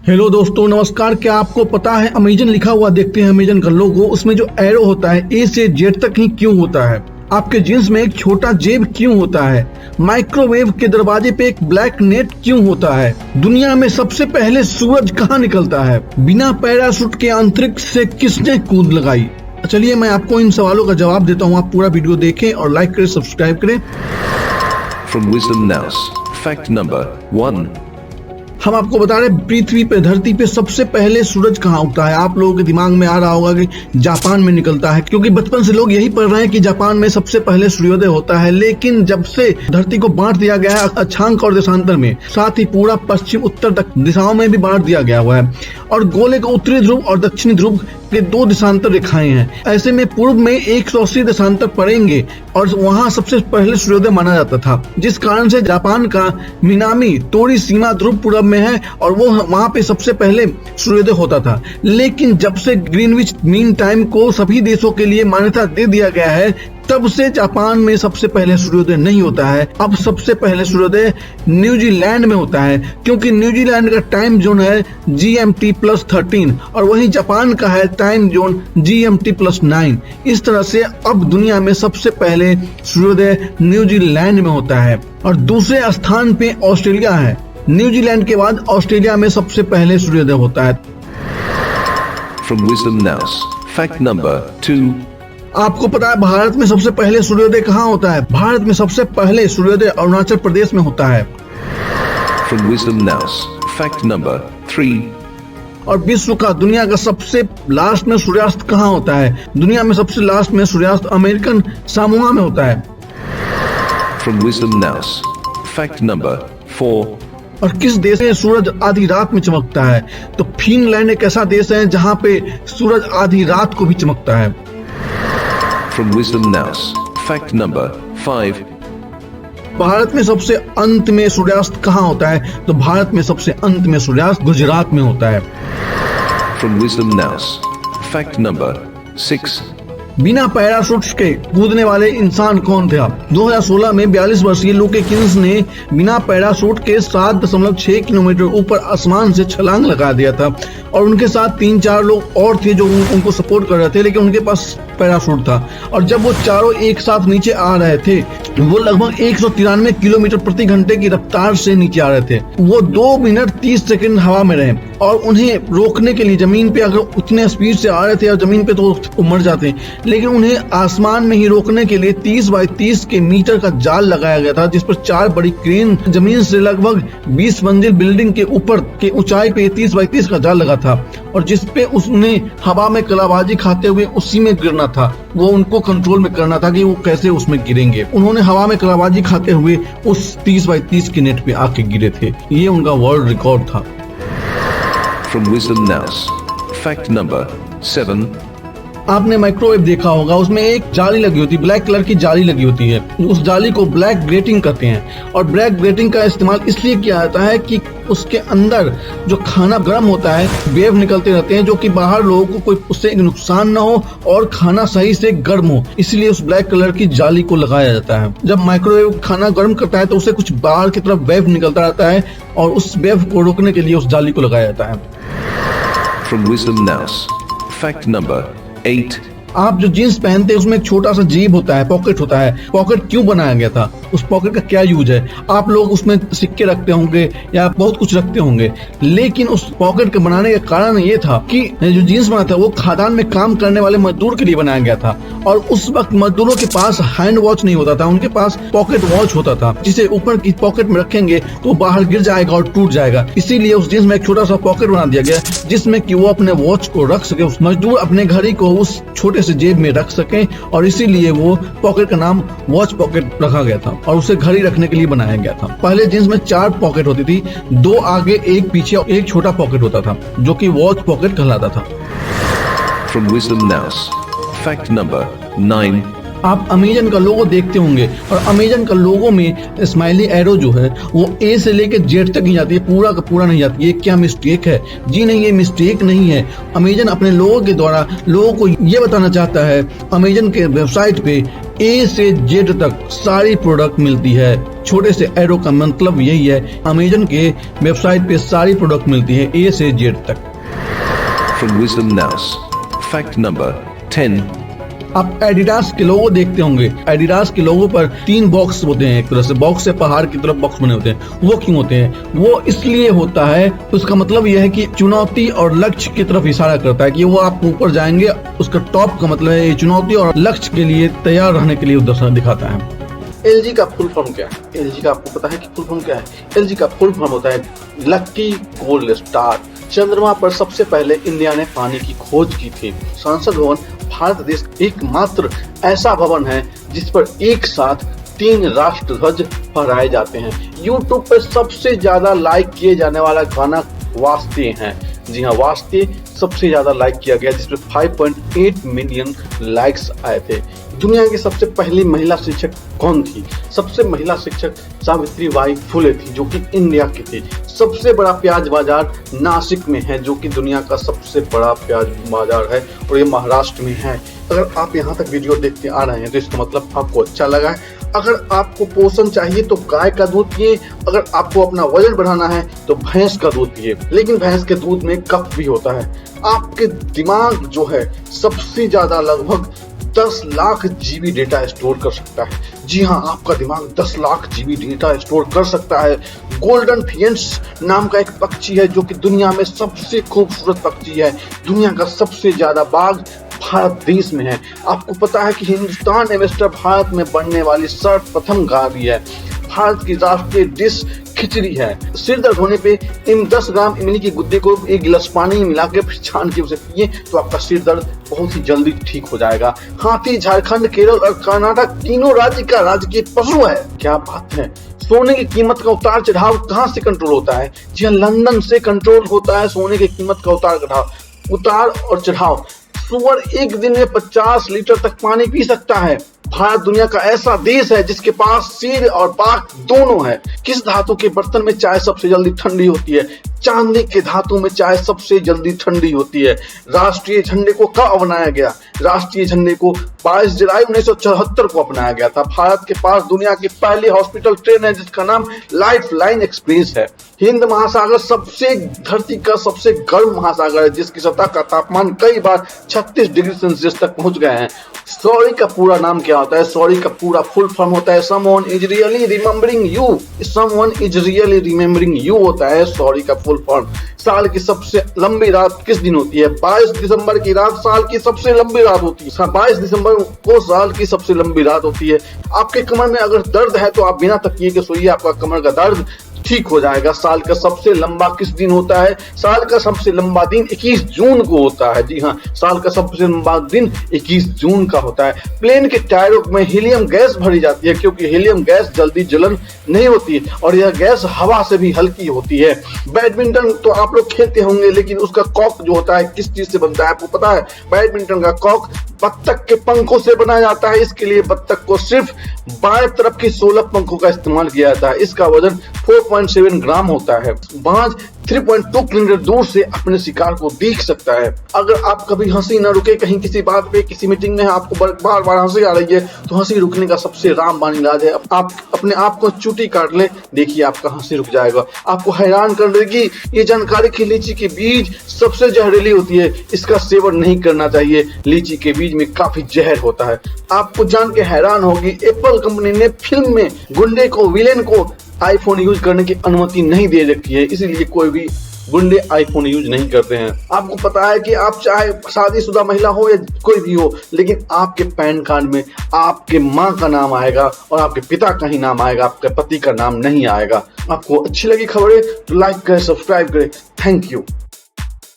Hello दोस्तों, नमस्कार। क्या आपको पता है अमेजन लिखा हुआ देखते हैं अमेजन का लोगो, उसमें जो एरो होता है ए से जेड तक ही क्यों होता है? आपके जींस में एक छोटा जेब क्यों होता है? माइक्रोवेव के दरवाजे पे एक ब्लैक नेट क्यों होता है? दुनिया में सबसे पहले सूरज कहाँ निकलता है? बिना पैराशूट के अंतरिक्ष से किसने कूद लगाई? चलिए मैं आपको इन सवालों का जवाब देता हूँ। आप पूरा वीडियो देखें और लाइक करें, सब्सक्राइब करें। From Wisdom Nows, fact number 1. हम आपको बता रहे हैं पृथ्वी पे, धरती पे सबसे पहले सूरज कहाँ उगता है। आप लोगों के दिमाग में आ रहा होगा कि जापान में निकलता है, क्योंकि बचपन से लोग यही पढ़ रहे हैं कि जापान में सबसे पहले सूर्योदय होता है। लेकिन जब से धरती को बांट दिया गया है अक्षांक और देशांतर में, साथ ही पूरा पश्चिम उत्तर दिशाओं में भी बांट दिया गया हुआ है, और गोले को उत्तरी ध्रुव और दक्षिणी ध्रुव के 2 देशांतर रेखाएं हैं। ऐसे में पूर्व में 180 देशांतर पड़ेंगे और वहां सबसे पहले सूर्योदय माना जाता था, जिस कारण से जापान का मिनामी तोरी सीमा ध्रुव पूरब में है और वो वहां पे सबसे पहले सूर्योदय होता था। लेकिन जब से ग्रीनविच मीन टाइम को सभी देशों के लिए मान्यता दे दिया गया है, तब से जापान में सबसे पहले सूर्योदय नहीं होता है। अब सबसे पहले सूर्योदय न्यूजीलैंड में होता है, क्योंकि न्यूजीलैंड का टाइम जोन है GMT+13 और वहीं जापान का है टाइम जोन GMT+9। इस तरह से अब दुनिया में सबसे पहले सूर्योदय न्यूजीलैंड में होता है। और दूसरे स्थान पे ऑस्ट्रेलिया है। न्यूजीलैंड के बाद ऑस्ट्रेलिया में सबसे पहले सूर्योदय होता है। From Wisdom Nows, fact number 2. आपको पता है भारत में सबसे पहले सूर्योदय कहाँ होता है? भारत में सबसे पहले सूर्योदय अरुणाचल प्रदेश में होता है। From Wisdom Nows, fact number 3. और विश्व का, दुनिया का सबसे लास्ट में सूर्यास्त कहाँ होता है? दुनिया में सबसे लास्ट में सूर्यास्त अमेरिकन सामोआ में होता है। From Wisdom Nows, fact number 4. और किस देश में सूरज आधी रात में चमकता है? तो फिनलैंड एक ऐसा देश है जहाँ पे सूरज आधी रात को भी चमकता है। From Wisdom Nows, fact number 5. Bharat में सबसे अंत में सूर्यास्त कहाँ होता है? तो भारत में सबसे अंत में सूर्यास्त गुजरात में होता है। From Wisdom Nows, fact number 6. बिना पैराशूट के कूदने वाले इंसान कौन थे? 2016 में 42 वर्षीय लुके किन्स ने बिना पैराशूट के 7.6 किलोमीटर ऊपर आसमान से छलांग लगा दिया था, और उनके साथ 3-4 लोग और थे जो उनको सपोर्ट कर रहे थे, लेकिन उनके पास पैराशूट था। और जब वो चारों एक साथ नीचे आ रहे थे, वो लगभग 193 किलोमीटर प्रति घंटे की रफ्तार से नीचे आ रहे थे। वो 2 मिनट 30 सेकंड हवा में रहे, और उन्हें रोकने के लिए जमीन पे, अगर उतने स्पीड से आ रहे थे और जमीन पे तो मर जाते, लेकिन उन्हें आसमान में ही रोकने के लिए 30 बाई 30 के मीटर का जाल लगाया गया था, जिस पर 4 बड़ी क्रेन जमीन से लगभग 20 मंजिल बिल्डिंग के ऊपर के ऊंचाई पे 30 बाई 30 का जाल लगा था, और जिसपे उसने हवा में कलाबाजी खाते हुए उसी में गिरना था। वो उनको कंट्रोल में करना था कि वो कैसे उसमें गिरेंगे। उन्होंने हवा में कलाबाजी खाते हुए उस 30 बाई 30 के नेट पे आके गिरे थे। ये उनका वर्ल्ड रिकॉर्ड था। From Wisdom Nows, fact number 7. आपने माइक्रोवेव देखा होगा, उसमें एक जाली लगी होती है, ब्लैक कलर की जाली लगी होती है। उस जाली को ब्लैक ग्रेटिंग कहते हैं, और ब्लैक ग्रेटिंग का इस्तेमाल इसलिए किया जाता है कि उसके अंदर जो खाना गर्म होता है, वेव निकलते रहते हैं, जो कि बाहर लोगों को कोई उससे नुकसान ना हो और खाना सही से गर्म हो, इसलिए उस ब्लैक कलर की जाली को लगाया जाता है। जब माइक्रोवेव खाना गर्म करता है तो उसे कुछ बाहर की तरफ वेव निकलता रहता है, और उस वेव को रोकने के लिए उस जाली को लगाया जाता है। From Wisdom Nows, fact number 8. आप जो जीन्स पहनते हैं उसमें एक छोटा सा जेब होता है, पॉकेट होता है। पॉकेट क्यों बनाया गया था? उस पॉकेट का क्या यूज है? आप लोग उसमें सिक्के रखते होंगे या बहुत कुछ रखते होंगे, लेकिन उस पॉकेट के बनाने का कारण ये था कि जो जीन्स बना था वो खदान में काम करने वाले मजदूर के लिए बनाया गया था, और उस वक्त मजदूरों के पास हैंड वॉच नहीं होता था, उनके पास पॉकेट वॉच होता था, जिसे ऊपर की पॉकेट में रखेंगे तो बाहर गिर जाएगा और टूट जाएगा। इसीलिए उस जीन्स में एक छोटा सा पॉकेट बना दिया गया, जिसमें कि वो अपने वॉच को रख सके, उस मजदूर अपने घड़ी को उस छोटे से जेब में रख सकें, और इसीलिए वो पॉकेट का नाम वॉच पॉकेट रखा गया था, और उसे घड़ी रखने के लिए बनाया गया था। पहले जींस में 4 पॉकेट होती थी, 2 आगे, 1 पीछे और 1 छोटा पॉकेट होता था, जो कि वॉच पॉकेट कहलाता था। From Wisdom Nows, fact number 9. आप अमेजन का लोगो देखते होंगे, और अमेजन का लोगो में स्माइली एरो जो है वो ए से लेकर जेड तक ही जाती है, पूरा का पूरा नहीं जाती। ये क्या मिस्टेक है? जी नहीं, ये मिस्टेक नहीं है। अमेजन अपने लोगों के द्वारा लोगों को ये बताना चाहता है, अमेजन के वेबसाइट पे ए से जेड तक सारी प्रोडक्ट मिलती है। छोटे से एरो का मतलब यही है, अमेजन के वेबसाइट पे सारी प्रोडक्ट मिलती है ए से जेड तक। From Wisdom Nows. Fact number 10. आप एडिडास के लोगो देखते होंगे। एडिडास के लोगो पर 3 बॉक्स होते हैं, एक तरह से बॉक्स से पहाड़ की तरफ बॉक्स बने होते हैं। वो क्यों होते हैं? वो इसलिए होता है, उसका मतलब यह है कि चुनौती और लक्ष्य की तरफ इशारा करता है कि वो आप ऊपर जाएंगे। उसका टॉप का मतलब है ये चुनौती और लक्ष्य के लिए तैयार रहने के लिए उद्देश्य दिखाता है। एलजी का फुल फॉर्म क्या है? एलजी का आपको पता है कि फुल फॉर्म क्या है? एलजी का फुल फॉर्म होता है लक्की गोल्ड स्टार। चंद्रमा पर सबसे पहले इंडिया ने पानी की खोज की थी। संसद भवन भारत देश एकमात्र ऐसा भवन है जिस पर एक साथ 3 राष्ट्रध्वज फहराए जाते हैं। यूट्यूब पर सबसे ज्यादा लाइक किए जाने वाला गाना वास्ते है। जी हाँ, वास्ते सबसे ज्यादा लाइक किया गया, जिसपे 5.8 मिलियन लाइक्स आए थे। दुनिया की सबसे पहली महिला शिक्षक कौन थी? सबसे महिला शिक्षक सावित्रीबाई फुले थी, जो कि इंडिया की थी। सबसे बड़ा प्याज बाजार नासिक में है, जो कि दुनिया का सबसे बड़ा प्याज बाजार है और ये महाराष्ट्र में है। अगर आप यहाँ तक वीडियो देखते आ रहे हैं तो इसका मतलब आपको अच्छा लगा है। अगर आपको पोषण चाहिए तो गाय का दूध पिए, अगर आपको अपना वजन बढ़ाना है तो भैंस का दूध पिए। लेकिन भैंस के दूध में कफ भी होता है। आपके दिमाग जो है सबसे ज्यादा लगभग 10 लाख जीबी डेटा स्टोर कर सकता है। जी हाँ, आपका दिमाग 10 लाख जीबी डेटा स्टोर कर सकता है। गोल्डन फियंस नाम का एक पक्षी है जो कि दुनिया में सबसे खूबसूरत पक्षी है। दुनिया का सबसे ज्यादा बाघ भारत देश में है। आपको पता है कि हिंदुस्तान एवेस्टर भारत में बनने वाली सर्वप्रथम गाड़ी है। भारत की राष्ट्रीय डिश खिचड़ी है। सिर दर्द होने पे इन 10 ग्राम इमली की गुद्दे को एक गिलास पानी में मिला के छान के उसे पिए तो आपका सिर दर्द बहुत ही जल्दी ठीक हो जाएगा। हाथी झारखंड, केरल और कर्नाटक तीनों राज्य का राजकीय पशु है। क्या बात है! सोने की कीमत का उतार चढ़ाव कहाँ से कंट्रोल होता है? जी हाँ, लंदन से कंट्रोल होता है सोने की कीमत का उतार और चढ़ाव। सुअर एक दिन में 50 लीटर तक पानी पी सकता है। भारत दुनिया का ऐसा देश है जिसके पास शेर और बाघ दोनों है। किस धातु के बर्तन में चाय सबसे जल्दी ठंडी होती है? चांदी के धातु में चाय सबसे जल्दी ठंडी होती है। राष्ट्रीय झंडे को कब अपनाया गया? राष्ट्रीय झंडे को 22 जुलाई 1974 को अपनाया गया था। भारत के पास दुनिया की पहली हॉस्पिटल ट्रेन है जिसका नाम लाइफ लाइन एक्सप्रेस है। हिंद महासागर धरती का सबसे गर्म महासागर है, जिसकी सतह का तापमान कई बार 36 डिग्री सेल्सियस तक पहुंच गए हैं। सॉरी का पूरा नाम क्या होता है? सॉरी का पूरा फुल फॉर्म होता है someone is really remembering you. Someone is really remembering you होता है सॉरी का फुल फॉर्म। साल की सबसे लंबी रात किस दिन होती है? 22 दिसंबर की रात साल की सबसे लंबी रात होती है। 22 दिसंबर को साल की सबसे लंबी रात होती है। आपके कमर में अगर दर्द है तो आप बिना तकिए के सोइए, आपका कमर का दर्द ठीक हो जाएगा। साल का सबसे लंबा किस दिन होता है? साल का सबसे लंबा दिन 21 जून को होता है। जी हाँ, साल का सबसे लंबा दिन 21 जून का होता है। प्लेन के टायरों में हीलियम गैस भरी जाती है क्योंकि हीलियम गैस जल्दी जलन नहीं होती है और यह गैस हवा से भी हल्की होती है। बैडमिंटन तो आप लोग खेलते होंगे, लेकिन उसका कॉक जो होता है किस चीज से बनता है आपको पता है? बैडमिंटन का कॉक बत्तख के पंखों से बनाया जाता है। इसके लिए बत्तख को सिर्फ बाएं तरफ की 16 पंखों का इस्तेमाल किया जाता है। इसका वजन 4.7 ग्राम होता है। बाज 3.2 किलोमीटर दूर से अपने शिकार को देख सकता है। अगर आप कभी हंसी न रुके, कहीं किसी बात पे, किसी मीटिंग में आपको बार बार हंसी आ रही है, तो हंसी रुकने का सबसे रामबाण इलाज है आप अपने आप को चूटी काट ले, देखिए आपका हंसी रुक जाएगा। आपको हैरान कर देगी ये जानकारी कि लीची के बीज सबसे जहरीली होती है, इसका सेवन नहीं करना चाहिए। लीची के बीज में काफी जहर होता है। आपको जान के हैरान होगी एप्पल कंपनी ने फिल्म में गुंडे को, विलेन को आईफोन यूज करने की अनुमति नहीं दे रखी है, इसीलिए कोई भी गुंडे आईफोन यूज नहीं करते हैं। आपको पता है कि आप चाहे शादीशुदा महिला हो या कोई भी हो, लेकिन आपके पैन कार्ड में आपके माँ का नाम आएगा और आपके पिता का ही नाम आएगा, आपके पति का नाम नहीं आएगा। आपको अच्छी लगी खबरें तो लाइक करें, सब्सक्राइब करें। Thank you.